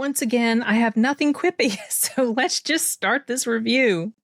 once again, I have nothing quippy, so let's just start this review.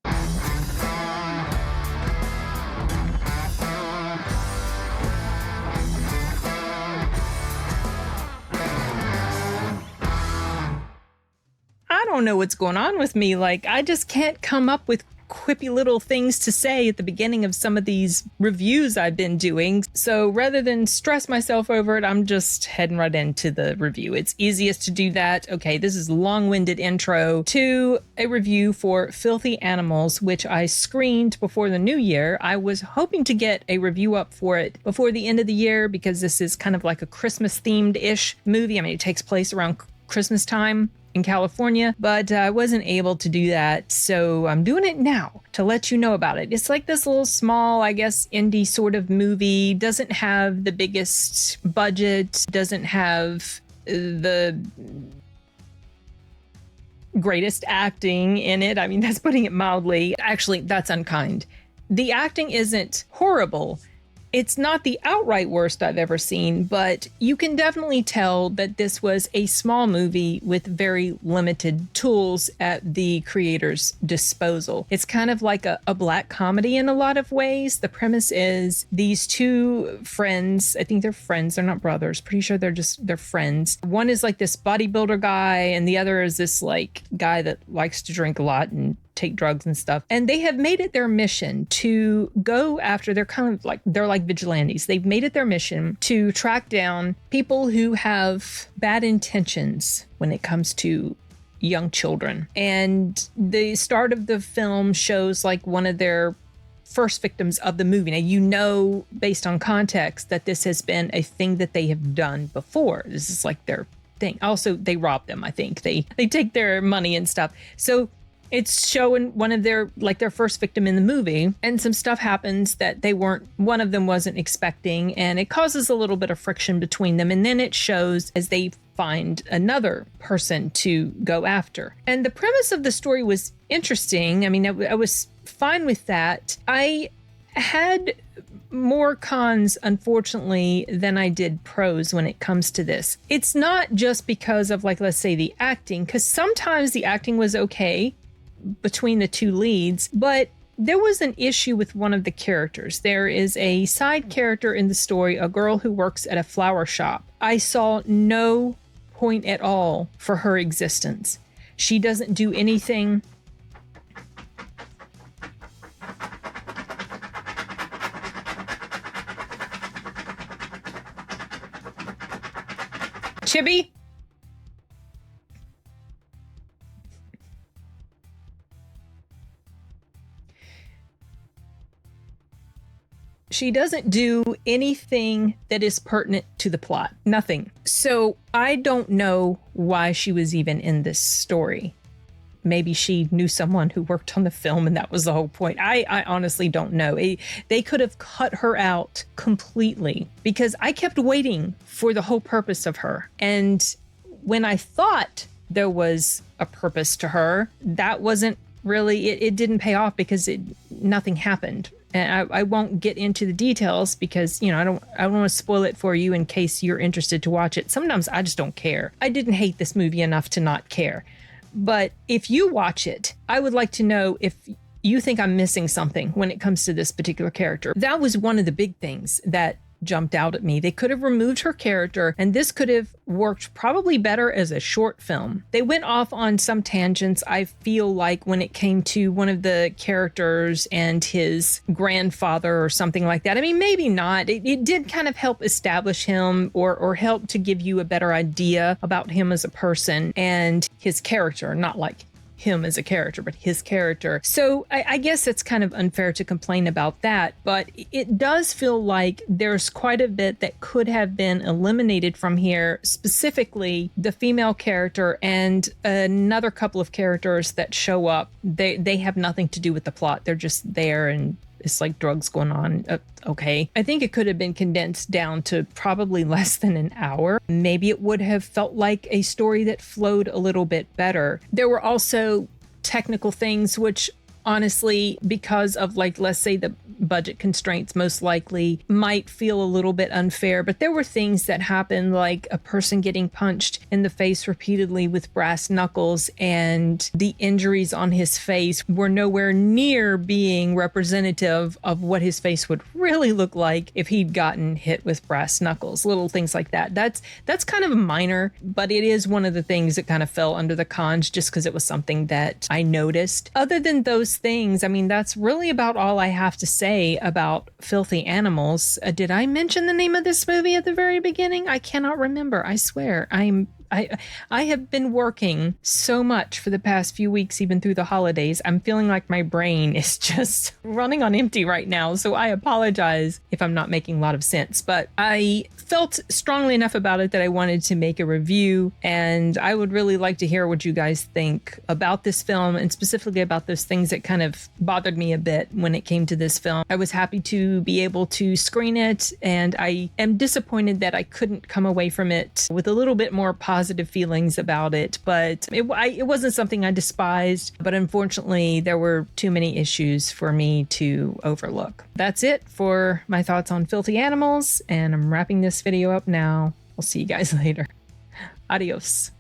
I don't know what's going on with me. Like, I just can't come up with quippy little things to say at the beginning of some of these reviews I've been doing. So rather than stress myself over it, I'm just heading right into the review. It's easiest to do that. Okay, this is a long-winded intro to a review for Filthy Animals, which I screened before the new year. I was hoping to get a review up for it before the end of the year because this is kind of like a Christmas-themed-ish movie. I mean, it takes place around Christmas time in California, but I wasn't able to do that, so I'm doing it now to let you know about it. It's like this little small, I guess, indie sort of movie. Doesn't have the biggest budget, doesn't have the greatest acting in it. I mean, that's putting it mildly. Actually, that's unkind. The acting isn't horrible. It's not the outright worst I've ever seen, but you can definitely tell that this was a small movie with very limited tools at the creator's disposal. It's kind of like a black comedy in a lot of ways. The premise is these two friends, I think they're friends, they're not brothers, pretty sure they're friends. One is like this bodybuilder guy, and the other is this like guy that likes to drink a lot and take drugs and stuff. And they have made it their mission to go after, they're like vigilantes. They've made it their mission to track down people who have bad intentions when it comes to young children. And the start of the film shows like one of their first victims of the movie. Now, you know, based on context, that this has been a thing that they have done before. This is like their thing. Also, they rob them, I think. They take their money and stuff. So it's showing one of their first victim in the movie, and some stuff happens that one of them wasn't expecting, and it causes a little bit of friction between them. And then it shows as they find another person to go after. And the premise of the story was interesting. I mean, I was fine with that. I had more cons, unfortunately, than I did pros when it comes to this. It's not just because of, like, let's say the acting, because sometimes the acting was okay between the two leads, but there was an issue with one of the characters. There is a side character in the story, a girl who works at a flower shop. I saw no point at all for her existence. She doesn't do anything. Chibi? She doesn't do anything that is pertinent to the plot. Nothing. So I don't know why she was even in this story. Maybe she knew someone who worked on the film and that was the whole point. I honestly don't know. They could have cut her out completely because I kept waiting for the whole purpose of her. And when I thought there was a purpose to her, that wasn't really, it didn't pay off because nothing happened. And I won't get into the details because, you know, I don't want to spoil it for you in case you're interested to watch it. Sometimes I just don't care. I didn't hate this movie enough to not care. But if you watch it, I would like to know if you think I'm missing something when it comes to this particular character. That was one of the big things that jumped out at me. They could have removed her character, and this could have worked probably better as a short film. They went off on some tangents, I feel like, when it came to one of the characters and his grandfather or something like that. I mean, maybe not. It did kind of help establish him or help to give you a better idea about him as a person and his character, not like him as a character, but his character. So I guess it's kind of unfair to complain about that, but it does feel like there's quite a bit that could have been eliminated from here, specifically the female character and another couple of characters that show up. They have nothing to do with the plot. They're just there and it's like drugs going on. Okay. I think it could have been condensed down to probably less than an hour. Maybe it would have felt like a story that flowed a little bit better. There were also technical things which honestly, because of, like, let's say the budget constraints, most likely might feel a little bit unfair, but there were things that happened, like a person getting punched in the face repeatedly with brass knuckles, and the injuries on his face were nowhere near being representative of what his face would really look like if he'd gotten hit with brass knuckles. Little things like that. That's kind of minor, but it is one of the things that kind of fell under the cons just because it was something that I noticed. Other than those things, I mean, that's really about all I have to say about Filthy Animals. Did I mention the name of this movie at the very beginning? I cannot remember. I swear. I have been working so much for the past few weeks, even through the holidays. I'm feeling like my brain is just running on empty right now. So I apologize if I'm not making a lot of sense, but I felt strongly enough about it that I wanted to make a review. And I would really like to hear what you guys think about this film, and specifically about those things that kind of bothered me a bit when it came to this film. I was happy to be able to screen it, and I am disappointed that I couldn't come away from it with a little bit more positive feelings about it, but it wasn't something I despised, but unfortunately there were too many issues for me to overlook. That's it for my thoughts on Filthy Animals, and I'm wrapping this video up now. I'll see you guys later. Adios.